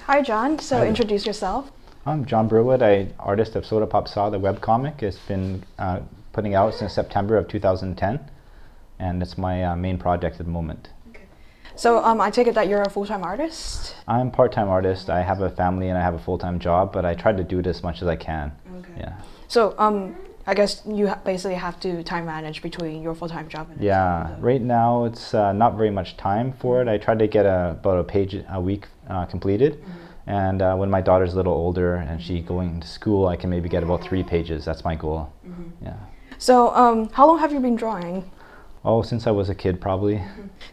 Hi, John. So Hi. introduce yourself. I'm John Burwood, artist of Soda Pop Saw, the webcomic. It's been putting out since September of 2010, and it's my main project at the moment. So I take it that you're a full-time artist? I'm a part-time artist. I have a family and I have a full-time job, but I try to do it as much as I can. Okay. Yeah. So I guess you basically have to time manage between your full-time job and Yeah. Right now, it's not very much time for it. I try to get about a page a week completed. And when my daughter's a little older and she's going to school, I can maybe get about 3 pages. That's my goal. Yeah. So how long have you been drawing? Oh, since I was a kid, probably.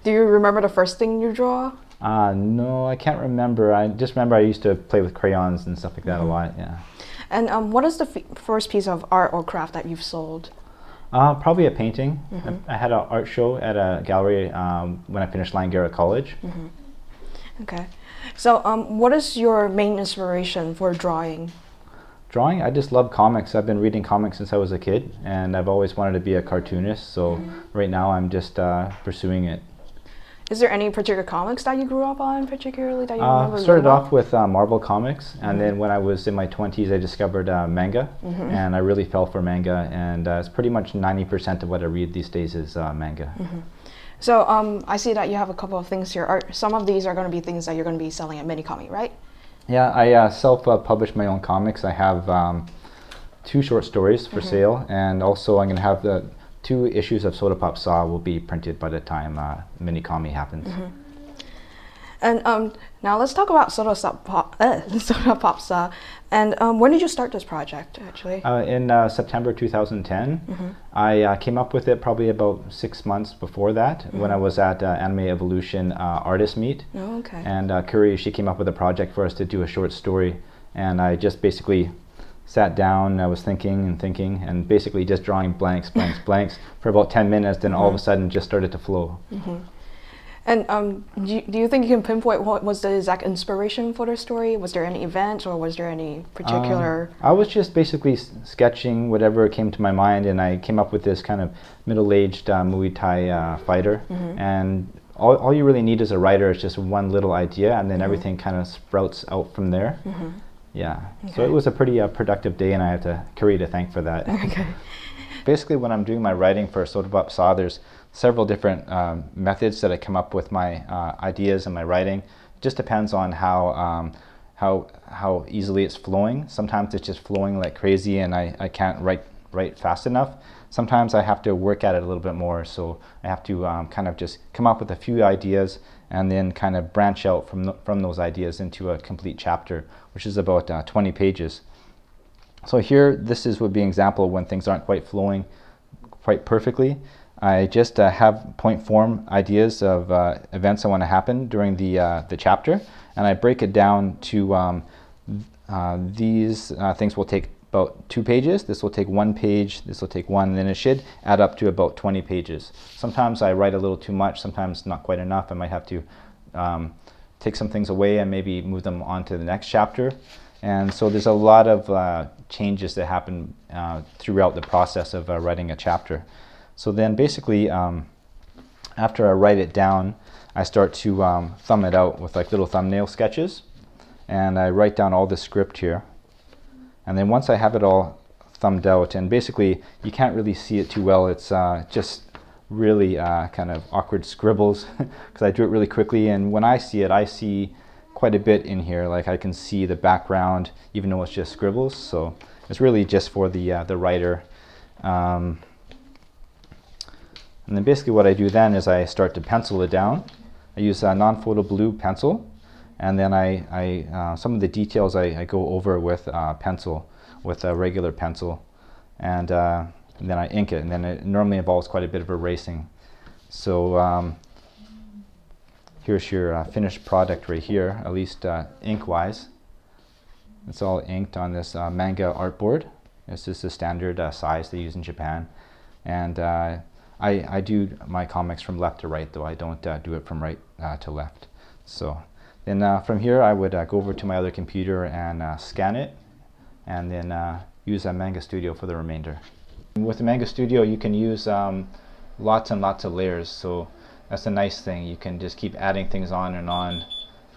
Do you remember the first thing you draw? No, I can't remember. I just remember I used to play with crayons and stuff like that a lot, yeah. And what is the first piece of art or craft that you've sold? Probably a painting. I had an art show at a gallery when I finished Langara College. Okay. So what is your main inspiration for drawing? Drawing, I just love comics. I've been reading comics since I was a kid, and I've always wanted to be a cartoonist, so right now I'm just pursuing it. Is there any particular comics that you grew up on particularly that you remember? Started off with Marvel comics, and then when I was in my 20s I discovered manga, and I really fell for manga, and it's pretty much 90% of what I read these days is manga. So I see that you have a couple of things here. Some of these are going to be things that you're going to be selling at MiniComi, right? Yeah, I self-publish my own comics. I have 2 short stories for sale, and also I'm going to have the 2 issues of Soda Pop Saw will be printed by the time MiniComi happens. And now let's talk about Soda Pop Saw. And when did you start this project, actually? In September 2010. I came up with it probably about 6 months before that when I was at Anime Evolution Artist Meet. Oh, okay. And Curry, she came up with a project for us to do a short story. And I just basically sat down, I was thinking, and basically just drawing blanks for about 10 minutes, then all of a sudden just started to flow. And do you think you can pinpoint what was the exact inspiration for the story? Was there any event or was there any particular... I was just basically sketching whatever came to my mind, and I came up with this kind of middle-aged Muay Thai fighter. And all you really need as a writer is just one little idea, and then everything kind of sprouts out from there. Yeah, so it was a pretty productive day, and I have Curry to thank for that. Okay. Basically, when I'm doing my writing for Soda Pop Saw, there's several different methods that I come up with my ideas and my writing. It just depends on how easily it's flowing. Sometimes it's just flowing like crazy, and I can't write fast enough. Sometimes I have to work at it a little bit more, so I have to kind of just come up with a few ideas and then kind of branch out from those ideas into a complete chapter, which is about 20 pages. So here, this would be an example when things aren't quite flowing quite perfectly. I just have point form ideas of events I want to happen during the chapter, and I break it down to these things will take about 2 pages, this will take 1 page, this will take 1, and then it should add up to about 20 pages. Sometimes I write a little too much, sometimes not quite enough. I might have to take some things away and maybe move them on to the next chapter. And so there's a lot of changes that happen throughout the process of writing a chapter. So then basically, after I write it down, I start to thumb it out with like little thumbnail sketches. And I write down all the script here. And then once I have it all thumbed out, and basically you can't really see it too well, it's just really kind of awkward scribbles because I do it really quickly. And when I see it, I see quite a bit in here. Like I can see the background, even though it's just scribbles. So it's really just for the writer. And then basically what I do then is I start to pencil it down. I use a non-photo blue pencil, and then some of the details I go over with pencil, with a regular pencil, and then I ink it, and then it normally involves quite a bit of erasing. So here's your finished product right here, at least ink-wise. It's all inked on this manga artboard. This is the standard size they use in Japan, and I do my comics from left to right, though I don't do it from right to left. So then from here I would go over to my other computer and scan it, and then use a Manga Studio for the remainder. With the Manga Studio you can use lots and lots of layers, so that's a nice thing. You can just keep adding things on,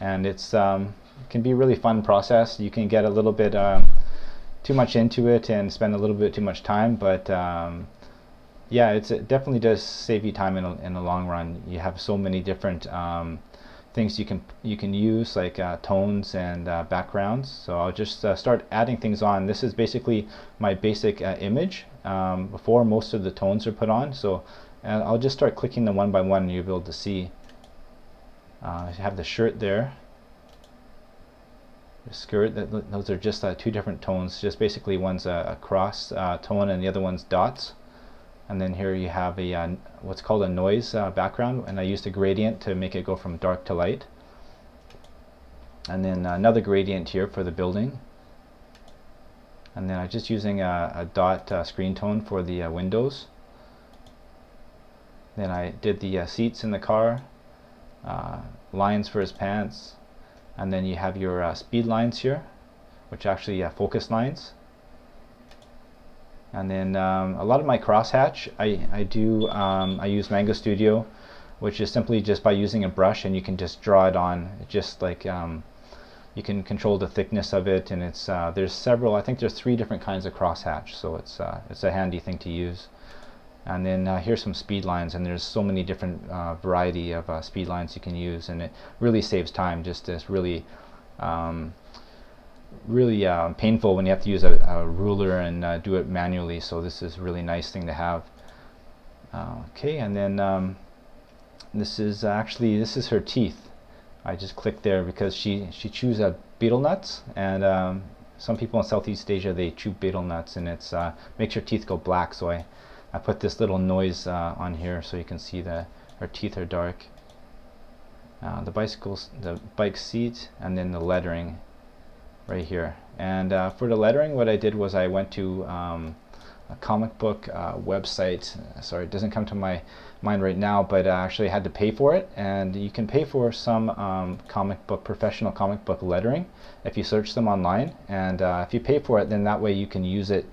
and it's can be a really fun process. You can get a little bit too much into it and spend a little bit too much time, but yeah, it definitely does save you time in the long run. You have so many different things you can use, like tones and backgrounds. So I'll just start adding things on. This is basically my basic image before most of the tones are put on. So I'll just start clicking them one by one, and you'll be able to see. I have the shirt there. The skirt, those are just two different tones. Just basically one's a cross tone and the other one's dots. And then here you have a what's called a noise background, and I used a gradient to make it go from dark to light. And then another gradient here for the building. And then I'm just using a dot screen tone for the windows. Then I did the seats in the car, lines for his pants, and then you have your speed lines here, which actually focus lines. And then a lot of my crosshatch, I use Mango Studio, which is simply just by using a brush, and you can just draw it on. It's just like you can control the thickness of it, and it's there's several. I think there's 3 different kinds of crosshatch, so it's a handy thing to use. And then here's some speed lines, and there's so many different variety of speed lines you can use, and it really saves time. Just this really painful when you have to use a ruler and do it manually, so this is a really nice thing to have. Okay, and then this is her teeth. I just clicked there because she chews betel nuts, and some people in Southeast Asia, they chew betel nuts, and it's makes your teeth go black. So I put this little noise on here so you can see that her teeth are dark. The bike seat, and then the lettering right here. And for the lettering, what I did was I went to a comic book website. Sorry, it doesn't come to my mind right now, but I actually had to pay for it. And you can pay for some professional comic book lettering if you search them online. And if you pay for it, then that way you can use it.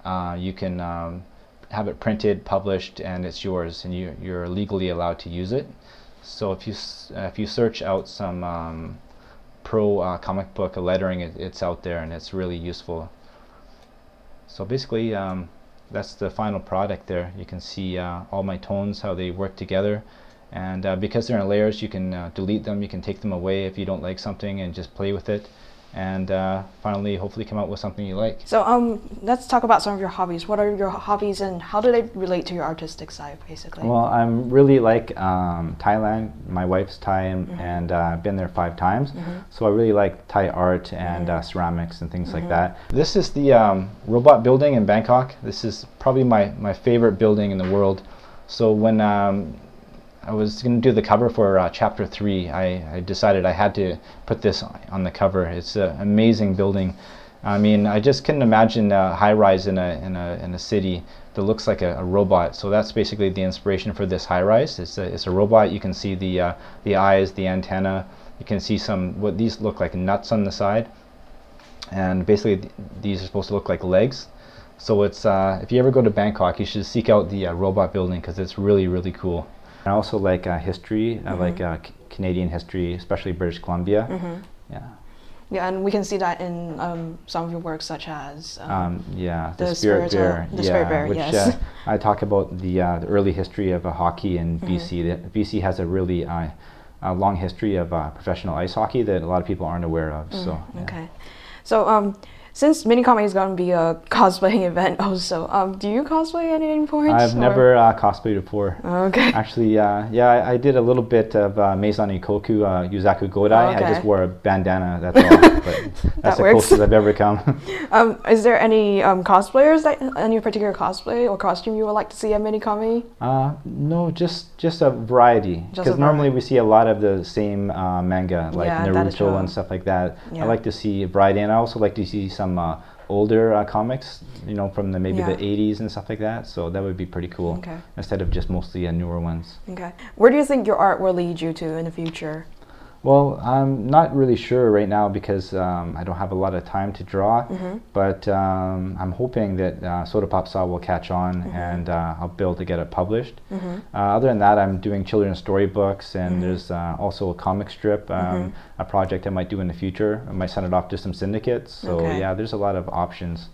You can have it printed, published, and it's yours, and you're legally allowed to use it. So if you search out some pro comic book lettering, it's out there, and it's really useful. So basically that's the final product there. You can see all my tones, how they work together, and because they're in layers, you can delete them, you can take them away if you don't like something, and just play with it, and finally hopefully come out with something you like. So let's talk about some of your hobbies. What are your hobbies, and how do they relate to your artistic side, basically? Well, I'm really like Thailand. My wife's Thai, and I've been there 5 times. So I really like Thai art and ceramics and things like that. This is the robot building in Bangkok. This is probably my favorite building in the world. So when I was going to do the cover for chapter 3, I decided I had to put this on the cover. It's an amazing building. I mean, I just couldn't imagine a high-rise in a city that looks like a robot. So that's basically the inspiration for this high-rise. It's a robot. You can see the eyes, the antenna. You can see what these look like nuts on the side, and basically these are supposed to look like legs. So it's if you ever go to Bangkok, you should seek out the robot building, because it's really, really cool. I also like history. I like Canadian history, especially British Columbia. Yeah. Yeah, and we can see that in some of your works, such as yeah, the Spirit Bear. The Spirit Bear, which, yes. I talk about the early history of hockey in BC. BC has a really long history of professional ice hockey that a lot of people aren't aware of. So yeah. Okay, so since MiniComi is going to be a cosplaying event also, do you cosplay at any point? I've never cosplayed before. Okay. Actually, yeah, I did a little bit of Meizan Ikoku Yuzaku Godai. Okay. I just wore a bandana, that's all. But that's the closest I've ever come. Is there any cosplayers, any particular cosplay or costume you would like to see at MiniComi? No, just a variety. Because normally we see a lot of the same manga, like Naruto and stuff like that. Yeah. I like to see variety, and I also like to see some older comics, you know, from maybe the 80s and stuff like that. So that would be pretty cool. Okay. Instead of just mostly newer ones. Okay. Where do you think your art will lead you to in the future? Well, I'm not really sure right now because I don't have a lot of time to draw, but I'm hoping that Soda Pop Saw will catch on and I'll be able to get it published. Other than that, I'm doing children's storybooks, and there's also a comic strip, a project I might do in the future. I might send it off to some syndicates. So yeah, there's a lot of options.